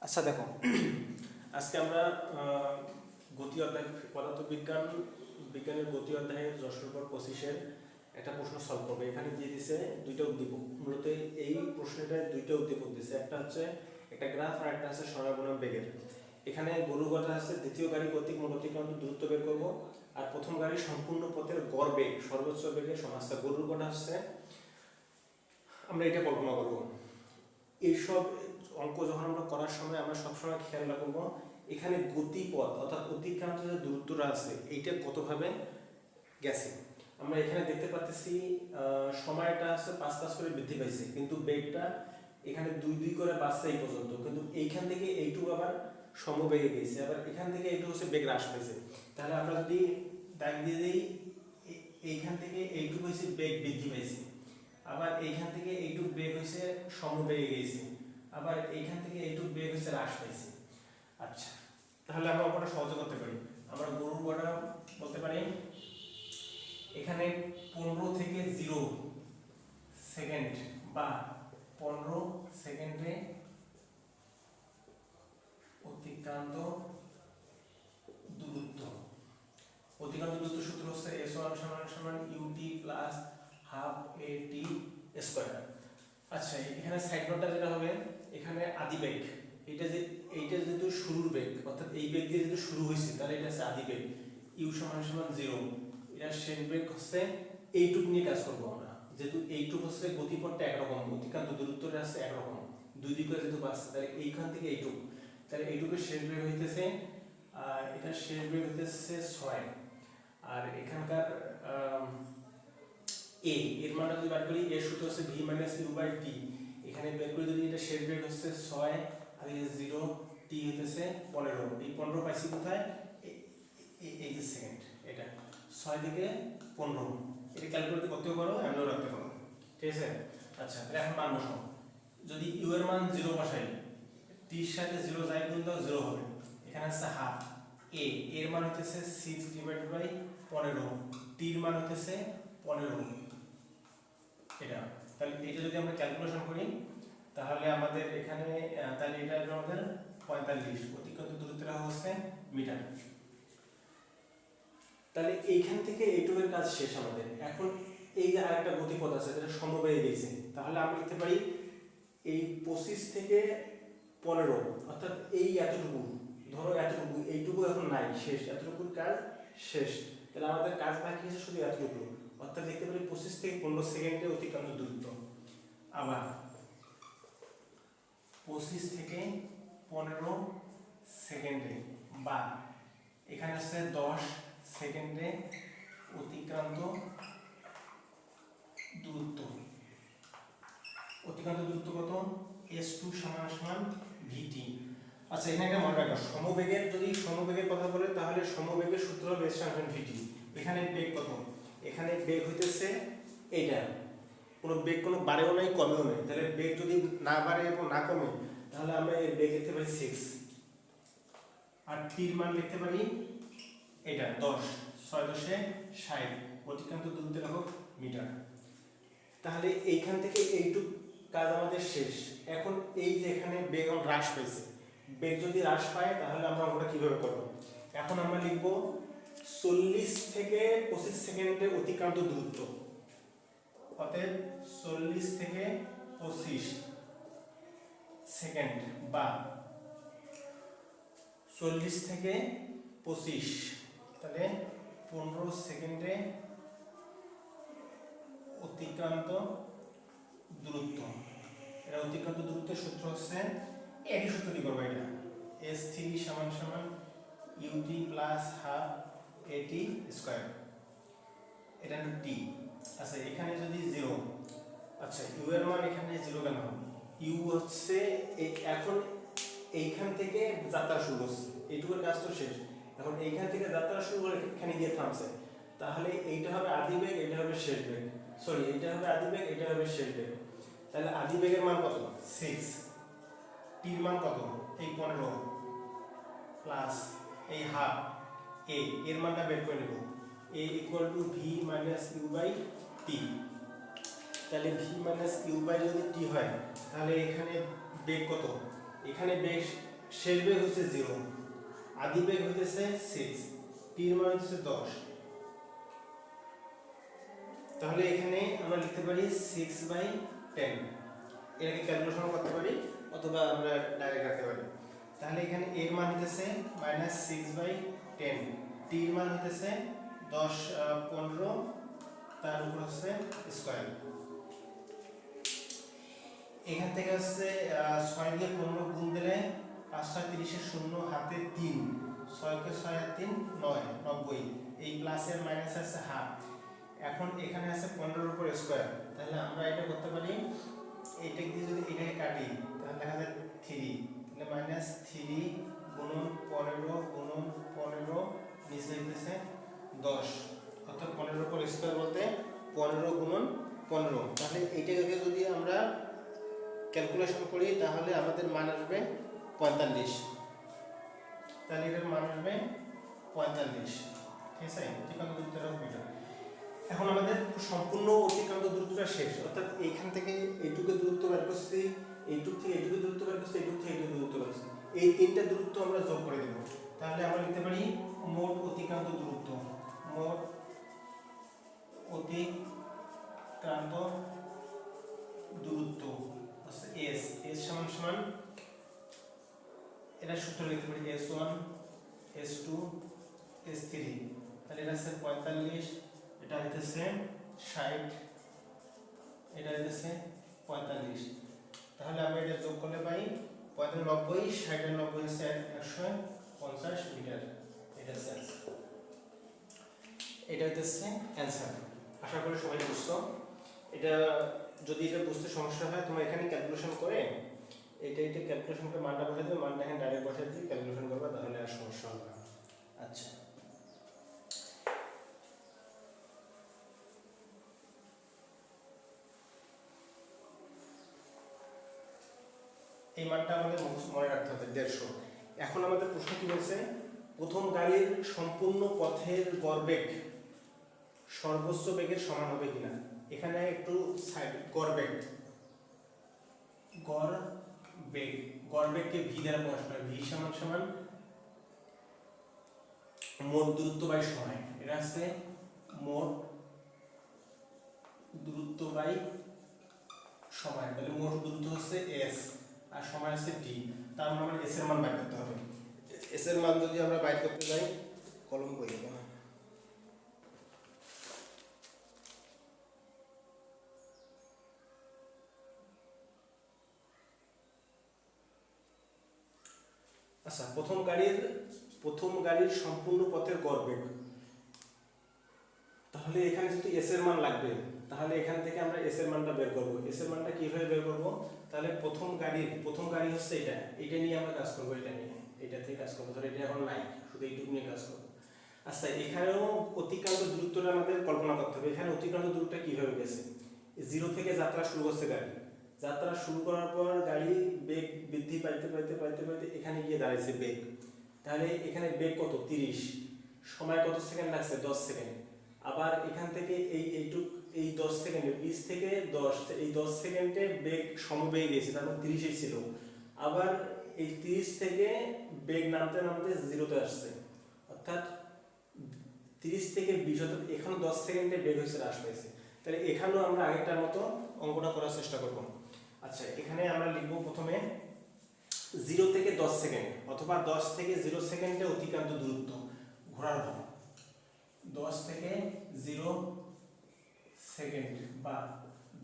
আচ্ছা দেখো, আজকে আমরা গতি অধ্যায় বিজ্ঞানের গতি অধ্যায়ের 10/25 একটা প্রশ্ন সলভ করবে। এখানে দিয়ে দিছে দুইটা উদ্দীপক। মূলত এই প্রশ্নটায় দুইটা উদ্দীপক দিছে, একটা হচ্ছে একটা গ্রাফ আর একটা হচ্ছে সময় বনাম বেগের। এখানে গরুর কথা আছে দ্বিতীয় গাড়ি কর্তৃক মোট অতিক্রান্ত দূরত্ব বের করবো, আর প্রথম গাড়ির সম্পূর্ণ পথের গড় বেগ সর্বোচ্চ বেগের সমাস্তা। গরুর কথা হচ্ছে আমরা এটা কল্পনা করবো। এইসব অঙ্ক যখন আমরা করার সময় আমরা সবসময় খেয়াল রাখবো এখানে গতিপথ অর্থাৎ অতিক্রান্ত যে দূরত্বটা আছে এইটা কতভাবে গেছে। আমরা এখানে দেখতে পাচ্ছি সময়টা আছে 5 করে বৃদ্ধি পাইছে, কিন্তু বেগটা এখানে 2 করে বাড়ছে এই পর্যন্ত, কিন্তু এইখান থেকে এইটুকু আবার সমবেগে গেছে, আবার এখান থেকে এইটুকু হচ্ছে বেগ হ্রাস পাইছে। তাহলে আমরা যদি দাগ দিয়ে দিই, এইখান থেকে এইটুকু হয়েছে বেগ বৃদ্ধি পাইছে, আবার এইখান থেকে এইটুকু বেগ হয়েছে সমবেগে গেছে, আবার এইখান থেকে এইটুকু বেগ হয়েছে হ্রাস পাইছে। আচ্ছা, তাহলে আমরা অঙ্কটা সহজে করতে পারি। আমরা গরুর কটা বলতে পারি এখানে 15 থেকে 0 সেকেন্ড বা 15 সেকেন্ডে অতিক্রান্ত দূরত্ব। অতিক্রান্ত দূরত্ব সূত্র হচ্ছে s1 = ut plus half at square. আচ্ছা, এখানে সাইড নোটটা যেটা হবে, এখানে আদি বেগ, এইটা যেহেতু শুরুর বেগ অর্থাৎ এই বেগ দিয়ে যেহেতু শুরু হয়েছে, তাহলে এটা হচ্ছে আদি বেগ u = 0। এটা শেষ বেগ হচ্ছে এইটুক নিয়ে কাজ করবো আমরা, যেহেতু এইটুক হচ্ছে গতিপথটা একরকম, অতিক্রান্ত দূরত্বটা আছে একরকম, দুই দিক করে যেহেতু বাড়ছে, তাহলে এইখান থেকে এইটুক, তাহলে এইটুকের শেষ বেগ হইতেছে এটা শেষ বেগ হইতেছে 6। আর এখানকার এর মানটা যদি বার করি, এর সূত্র হচ্ছে v - u/t। এখানে বের করে যদি এটা শেষ বেগ হচ্ছে 6 আর এই 0, t হইতেছে 15। এই 15 পাইছি কোথায়? এই যে সেকেন্ড, এটা 6 থেকে 15, এটা ক্যালকুলেট করতেও পারো, এমনও রাখতে পারো, ঠিক আছে। আচ্ছা, তাহলে এখন মান বসাও। যদি u এর মান 0 বসাই, t এর সাথে 0 যাই গুণ দাও 0 হবে। এখানে আছে হাফ এর মান হইতেছে 6/15, t এর মান হইতেছে 15। এটা তাহলে এটা যদি আমরা ক্যালকুলেশন করি, তাহলে আমাদের এখানে তাহলে এটা আমাদের 45 অতিক্রান্ত দূরত্বটা হচ্ছে মিটার। তাহলে এইখান থেকে এইটুকের কাজ শেষ আমাদের। এখন এই যে আরেকটা গতিপথ আছে যেটা সমবেগে গেছে, তাহলে আমরা লিখতে পারি এই 25 থেকে 15 অর্থাৎ এই এতটুকু, ধরো এতটুকু, এইটুকু এখন নাই, শেষ, এতটুকুর কাজ শেষ। তাহলে আমাদের কাজ বাকি আছে শুধু এতটুকু, অর্থাৎ লিখতে পারি 25 থেকে 15 সেকেন্ডে অতিক্রান্ত দূরত্ব। আবার 25 থেকে 15 সেকেন্ডে বা এখানে আছে 10 সেকেন্ডে অতিক্রান্ত দূরত্ব। অতিক্রান্ত দূরত্ব কত? s2 = vt। আচ্ছা, এখানে একটা মনে রাখো, সমবেগের যদি সমবেগের কথা বলে তাহলে সমবেগের সূত্র হবে s = vt। এখানে বেগ কত? এখানে বেগ হইতেছে এইটা, কোনো বেগ কোনো বাড়েও নাই কমেও নাই, তাহলে বেগ যদি না বাড়ে এবং না কমে, তাহলে আমরা এর বেগ লিখতে পারি 6। আর টির মান লিখতে পারি এটা 10, 6 × 10 = 60, অতিক্রান্ত দূরত্ব রাখো মিটার। তাহলে এইখান থেকে এইটুক কাজ আমাদের শেষ। এখন এই যে এখানে বেগ হ্রাস পাইছে, বেগ যদি হ্রাস পায় তাহলে আমরা ওটা কিভাবে করব? এখন আমরা লিখব 40 থেকে 25 সেকেন্ডে অতিক্রান্ত দূরত্ব, অতএব 40 থেকে 25 সেকেন্ড বা 40 থেকে 25, তাহলে 15 সেকেন্ডে অতিক্রান্ত দূরত্ব। এটা অতিক্রান্ত দূরত্বের সূত্র হচ্ছে একই সূত্র দিয়ে করবো, এটা s3 = ut plus half at square, এটা হলো t। আচ্ছা, এখানে যদি 0, আচ্ছা u এর মান এখানে 0 কেন হবে? u হচ্ছে এখন এইখান থেকে যাত্রা শুরু হচ্ছে, এইটুকুর কাজ তো শেষ। এখন এইখান থেকে যাত্রা শুরু করে এখানে গিয়ে থামছে, তাহলে এইটা হবে আদি বেগ, এটা হবে শেষ বেগ, সরি এটা হবে আদি বেগ, এটা হবে শেষ বেগ। তাহলে আদি বেগের মান কত? 6, টির মান কত? এই 15 প্লাস এই হাফ এর মানটা বের করে নেব, a = v - u/t। তাহলে v - u/t যদি t হয়, তাহলে এখানে বেগ কত? এখানে বেগ শেষ বেগ হচ্ছে 0, আদি বেগ হইতেছে 6, টির মান হচ্ছে 10। তাহলে এখানে আমরা লিখতে পারি 6/10, এটাকে ক্যালকুলেশন করতে পারি অথবা আমরা ডাইরেক্ট রাখতে পারি। তাহলে এখানে এর মান হইতেছে -6/10, টির মান হইতেছে 10 15, তার উপর হচ্ছে স্কয়ার। এখান থেকে হচ্ছে 6 দিয়ে 15 গুণ দিলে 5 6 30 এর 0 হাতে 3, 6 কে 6 আর 3 9, 90, এই প্লাস এর মাইনাস আছে হাফ। এখন এখানে আছে 15 এর উপর স্কয়ার, তাহলে আমরা এটা করতে পারি, এইটা দিয়ে যদি এটাকে কাটি তাহলে দেখা যায় 3, তাহলে -3 গুণন 15 গুণন 15 নিচে হইতেছে 10, অর্থাৎ 15 এর উপর স্কয়ার বলতে 15 গুণন 15। তাহলে এইটাকে যদি আমরা ক্যালকুলেশন করি তাহলে আমাদের মান আসবে 45, তাহলে এটার মান আসবে 45। ঠিক আছে, অতিক্রান্ত দূরত্বটা এটা। এখন আমাদের সম্পূর্ণ অতিক্রান্ত দূরত্বটা শেষ, অর্থাৎ এইখান থেকে এইটুকু দূরত্ব বের করছি, এইটুক থেকে এইটুকু দূরত্ব বের করছি, এইটুক থেকে এইটুকু দূরত্ব বের করছি, এই তিনটা দূরত্ব আমরা যোগ করে দেব। তাহলে আমরা লিখতে পারি মোট অতিক্রান্ত দূরত্ব, মোট অতিক্রান্ত দূরত্ব s, s সমান সমান এটা সূত্র লিখতে পারি s1 s2 s3, তাহলে এটা হচ্ছে 45, এটা হইতেছে 60, এটা হইতেছে 45। তাহলে আমরা এটা যোগ করলে পাই 45 90, 60 আর 90 হচ্ছে 150 মিটার। এটা হচ্ছে অ্যানসার, এটা হইতেছে অ্যানসার। আশা করি সবাই বুঝছো। এটা যদি এটা বুঝতে সমস্যা হয় তোমরা এখানে ক্যালকুলেশন করে এটা ক্যালকুলেশন করে মানটা বসাই দেবে, মানটা এখানে ডাইরেক্ট বসাই দিয়ে ক্যালকুলেশন করবে, তাহলে আর সমস্যা হবে না। আচ্ছা, এই মানটা আমাদের মনে রাখতে হবে 150। এখন আমাদের প্রশ্ন কি বলছে, প্রথম গাড়ির সম্পূর্ণ পথের গড় বেগ সর্বোচ্চ বেগের সমান হবে কিনা। এখানে একটু সাইড গড় বেগকে ভি দ্বারা প্রকাশ করে, ভি সমান সমান মোট দূরত্ব বাই সময়। এটা আছে মোট দূরত্ব বাই সময়, তাহলে মোট দূরত্ব হচ্ছে s আর সময় হচ্ছে t। তার মানে আমরা s এর মান বের করতে হবে। s এর মান যদি আমরা বাইর করতে যাই, কলম কই দেব না, আচ্ছা, প্রথম গাড়ির সম্পূর্ণ পথের গড় বেগ, তাহলে এখানে যেহেতু s এর মান লাগবে, তাহলে এখান থেকে আমরা s এর মানটা বের করব। s এর মানটা কিভাবে বের করব, তাহলে প্রথম গাড়ি হচ্ছে এটা নিয়ে আমরা কাজ করব, এটা থেকে কাজ করব। ধর এটা এখন নাই, শুধু এইটুকু নিয়ে কাজ করব। আচ্ছা, এখানেও অতিক্রান্ত দূরত্বটা আমাদের কল্পনা করতে হবে। এখানে অতিক্রান্ত দূরত্বটা কিভাবে গেছে, 0 থেকে যাত্রা শুরু করছে গাড়ি, যাত্রা শুরু করার পর গাড়ি বেগ বৃদ্ধি পাইতে এখানে গিয়ে দাঁড়াইছে বেগ। তাহলে এখানে বেগ কত 30, সময় কত সেকেন্ড লাগছে 10 সেকেন্ড। আবার এখান থেকে এই 10 সেকেন্ডে 20 থেকে 10, এই 10 সেকেন্ডে বেগ সমবেগে গেছে, তারপর 30 ছিল। আবার এই 30 থেকে বেগ নামতে 0তে আসছে, অর্থাৎ 30 থেকে 20, অর্থাৎ এখানে 10 সেকেন্ডে বেগ হয়েছে হ্রাস পেয়েছে। তাহলে এখানেও আমরা আগেরটার মতো অঙ্কটা করার চেষ্টা করব। আচ্ছা, এখানে আমরা লিখব প্রথমে 0 থেকে 10 সেকেন্ড অথবা 10 থেকে 0 সেকেন্ডে অতিক্রান্ত দূরত্ব ঘোরার পর, 10 থেকে 0 সেকেন্ড বা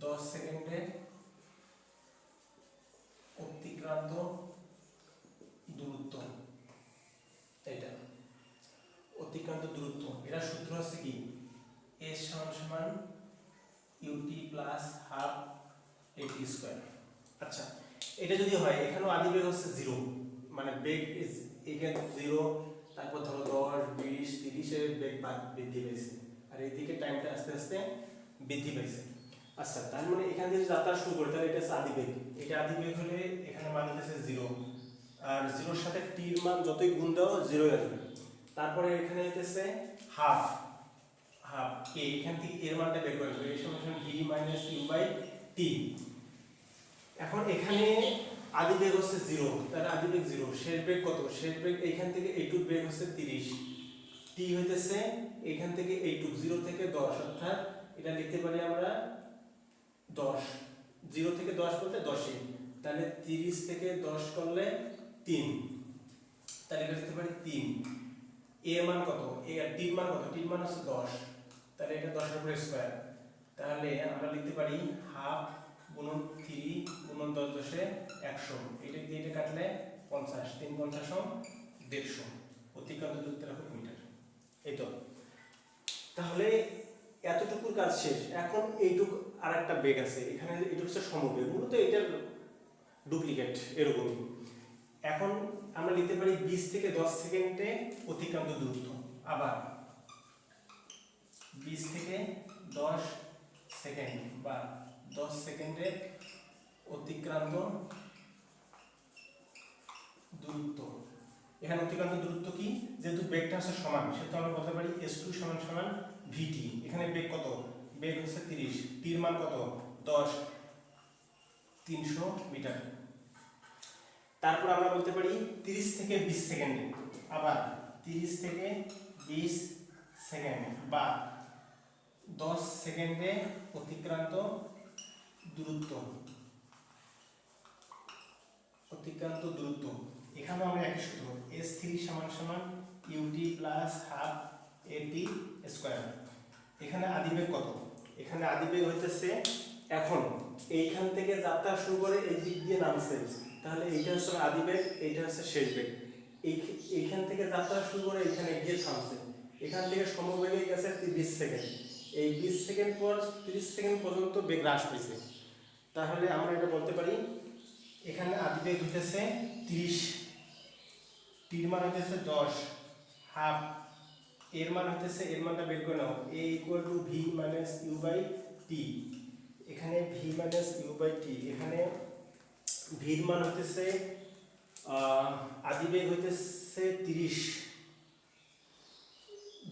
10 সেকেন্ডে অতিক্রান্ত দূরত্ব, এটা অতিক্রান্ত দূরত্ব। এটা সূত্র হচ্ছে কি, s সমান ut plus half at square. আচ্ছা, এটা যদি হয়, এখানেও আদি বেগ হচ্ছে 0, মানে বেগ এখানে 0, তারপর ধরো 10 20 30 এর বেগ বৃদ্ধি পেয়েছে, আর এইদিকে টাইমটা আস্তে আস্তে বৃদ্ধি পেয়েছে। আচ্ছা, তার মানে এখান থেকে যাত্রা শুরু করে, তাহলে এটা হচ্ছে আদি বেগ। এটা আদি বেগ হলে এখানে মান হচ্ছে 0, আর 0 এর সাথে t এর মান যতই গুণ দাও 0 আসবে। তারপরে এখানে হচ্ছে হাফ k, এখান থেকে এর মানটা বের করবে, এই সমান v - u/t। এখন এখানে আদি বেগ হচ্ছে 0, তাহলে আদি বেগ 0, শেষ বেগ কত? শেষ বেগ এইখান থেকে এইটুক বেগ হচ্ছে 30, টি হইতেছে এইখান থেকে এইটুক 0 থেকে 10, অর্থাৎ এটা লিখতে পারি আমরা 10, 0 থেকে 10 বলতে 10ই, তাহলে 30 থেকে 10 করলে 3, তাহলে এটা লিখতে পারি 3। এ এর মান কত? এ আর টির মান কত? টির মান হচ্ছে 10, তাহলে এটা 10 এর উপরে স্কয়ার, তাহলে আমরা লিখতে পারি হাফ গুণন 3 গুণন 10 10 এ 100, এটা দিয়ে এটা কাটলে 50, 3 50 150 অতিক্রান্ত দূরত্বের একক মিটার। এই তো, তাহলে এতটুকুর কাজ শেষ। এখন এইটুক আরেকটা বেগ আছে, এখানে এইটুক হচ্ছে সমবেগ, মূলত এটার ডুপ্লিকেট এরকমই। এখন আমরা লিখতে পারি 20 থেকে 10 সেকেন্ডে অতিক্রান্ত দূরত্ব, আবার 20 থেকে 10 সেকেন্ড বা 10 সেকেন্ডে অতিক্রান্ত দূরত্ব। এখানে অতিক্রান্ত দূরত্ব কি? যেহেতু বেগটা হচ্ছে সমান, সেহেতু আমরা বলতে পারি s2 সমান সমান vt। এখানে বেগ কত? বেগ হচ্ছে 30, টির মান কত? 10, 300 মিটার। তারপর আমরা বলতে পারি 30 থেকে 20 সেকেন্ডে, আবার 30 থেকে 20 সেকেন্ড বা 10 সেকেন্ডে অতিক্রান্ত দূরত্ব। অতিক্রান্ত দূরত্ব এখানেও আমরা একই সূত্র, s3 সমান সমান ut plus half at square. এখানে আদিবেগ কত? এখানে আদিবেগ হইতেছে, এখন এইখান থেকে যাত্রা শুরু করে এই দিক দিয়ে নামছে, তাহলে এইটা হচ্ছে আদিবেগ, এইটা হচ্ছে শেষ বেগ। এইখান থেকে যাত্রা শুরু করে এখানে গিয়ে থামছে, এখান থেকে সমবেগে গেছে 20 সেকেন্ড, এই 20 সেকেন্ড পর 30 সেকেন্ড পর্যন্ত বেগ হ্রাস পেয়েছে। তাহলে আমরা এটা বলতে পারি এখানে আদিবেগ হইতেছে 30, টির মান হইতেছে 10, হাফ এর মান হইতেছে, এর মানটা বের করে নাও, a = v - u / t। এখানে v - u / t, এখানে v এর মান হইতেছে আদিবেগ হইতেছে 30,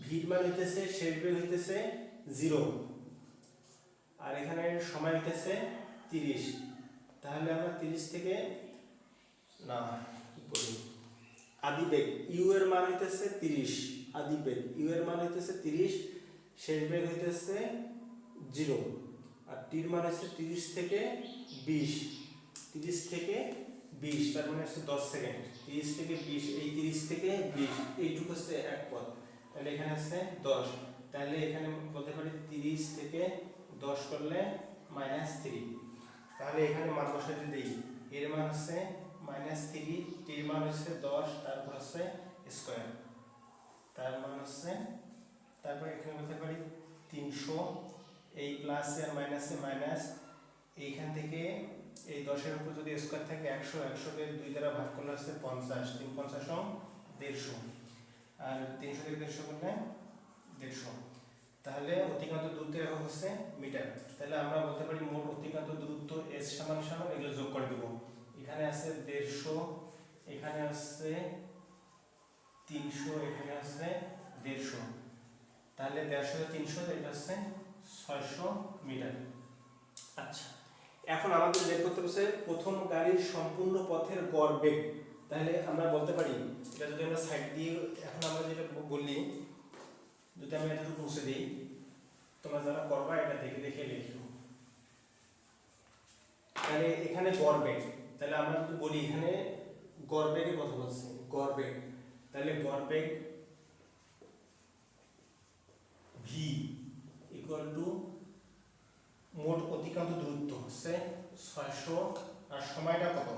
v এর মান হইতেছে শেষ বেগ হইতেছে 0, আর এখানে সময় হইতেছে 30। তাহলে আমরা 30 থেকে না কি বলি, আদিবেগ u এর মান হইতেছে 30, আদিবেগ u এর মান হইতেছে 30, শেষ বেগ হইতেছে 0, আর t এর মান হচ্ছে 30 থেকে 20, 30 থেকে 20, তার মানে হচ্ছে 10 সেকেন্ড। 30 থেকে 20, এই 30 থেকে 20 এইটুকু হচ্ছে এক পথ, তাহলে এখানে আছে 10, তাহলে এখানে বলতে পারি 30 থেকে 10 করলে -3, তাহলে এখানে মান বসাতে দেই, এর মান হচ্ছে -3, টির মান হচ্ছে 10, তারপর হচ্ছে স্কয়ার, তার মান হচ্ছে, তারপর এখানে বলতে পারি 300, এই প্লাস আর মাইনাসে মাইনাস, এইখান থেকে এই 10 এর উপর যদি স্কয়ার থাকে 100, 100 কে 2 দ্বারা ভাগ করলে হচ্ছে 50, 3 50 150, আর 300 থেকে 150 করলে 150, তাহলে অতিক্রান্ত দূরত্বের একক হচ্ছে মিটার। তাহলে আমরা বলতে পারি মোট অতিক্রান্ত দূরত্ব s সমান সমান, এগুলো যোগ করে দেব, এখানে আছে 150, এখানে আছে 300, এখানে আছে 150, তাহলে 150 300 এটা হচ্ছে 600 মিটার। আচ্ছা, এখন আমাদের বের করতে হবে প্রথম গাড়ির সম্পূর্ণ পথের গড় বেগ। তাহলে আমরা বলতে পারি, এটা যদি আমরা সাইড দিয়ে, এখন আমরা যেটা বললি, যদি আমি এতটুকু মুছে দিই, তোমরা যারা করবা এটা দেখে দেখে লিখো। তাহলে এখানে গড় বেগ, তাহলে আমরা যদি বলি এখানে গড় বেগের কথা বলছি, গড় বেগ, তাহলে গড় বেগ v = মোট অতিক্রান্ত দূরত্ব হচ্ছে 600, আর সময়টা কত?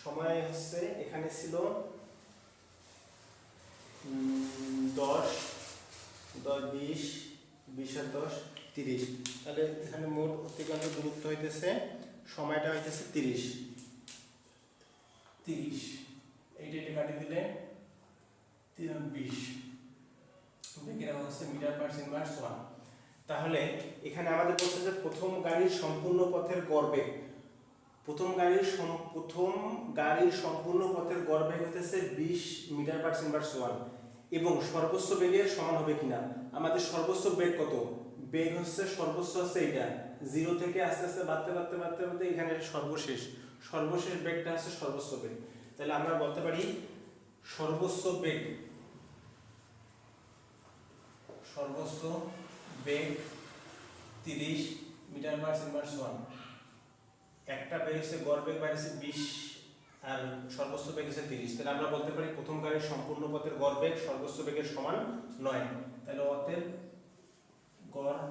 সময় হচ্ছে এখানে ছিল 10, 10 20, 20 আর 10 30, তাহলে এখানে মোট অতিক্রান্ত দূরত্ব হইতেছে, সময়টা হইতেছে 30, এইটা কাটি দিলে 20, বেগের হচ্ছে মিটার/ইনভার্স 1। তাহলে এখানে আমাদের বলছে যে প্রথম গাড়ির সম্পূর্ণ পথের গড় বেগ, প্রথম গাড়ির সম্পূর্ণ পথের গড় বেগ হইতেছে 20 মিটার/ইনভার্স 1, এবং সর্বোচ্চ বেগের সমান হবে কিনা। আমাদের সর্বোচ্চ বেগ কত? বেগ হচ্ছে সর্বোচ্চ হচ্ছে এটা, 0 থেকে আস্তে আস্তে বাড়তে বাড়তে বাড়তে বাড়তে এখানে সর্বশেষ, সর্বশেষ বেগটা হচ্ছে সর্বোচ্চ বেগ। তাহলে আমরা বলতে পারি সর্বোচ্চ বেগ 30 মিটার/s1। একটা বেগ হচ্ছে গড় বেগ বাইরেছে 20 আর সর্বোচ্চ বেগ হচ্ছে 30। তাহলে আমরা বলতে পারি প্রথম গাড়ির সম্পূর্ণ পথের গড় বেগ সর্বোচ্চ বেগের সমান নয়। তাহলে অতএব গড়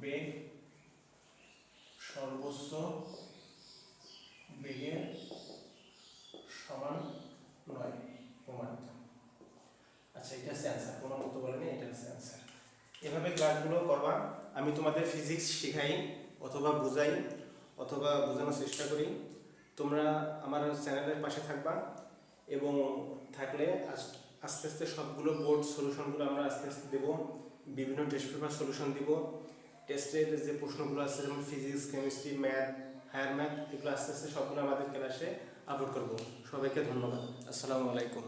বেগ সর্বোচ্চ বেগের সমান নয়, প্রমাণিত। আচ্ছা, এটা হচ্ছে অ্যান্সার, প্রমাণিত বলেনি, এটা হচ্ছে অ্যান্সার। এভাবে ক্লাসগুলো করবা। আমি তোমাদের ফিজিক্স শেখাই অথবা বুঝাই অথবা বোঝানোর চেষ্টা করি। তোমরা আমার চ্যানেলের পাশে থাকবা এবং থাকলে আস্তে আস্তে সবগুলো বোর্ড সলিউশনগুলো আমরা আস্তে আস্তে দেবো। বিভিন্ন টেস্ট পেপার সলিউশন দিব। টেস্টের যে প্রশ্নগুলো আছে যেমন physics, chemistry, math, higher math, এগুলো আস্তে আস্তে সবগুলো আমাদের ক্লাসে আপলোড করবো। সবাইকে ধন্যবাদ। আসসালামু আলাইকুম।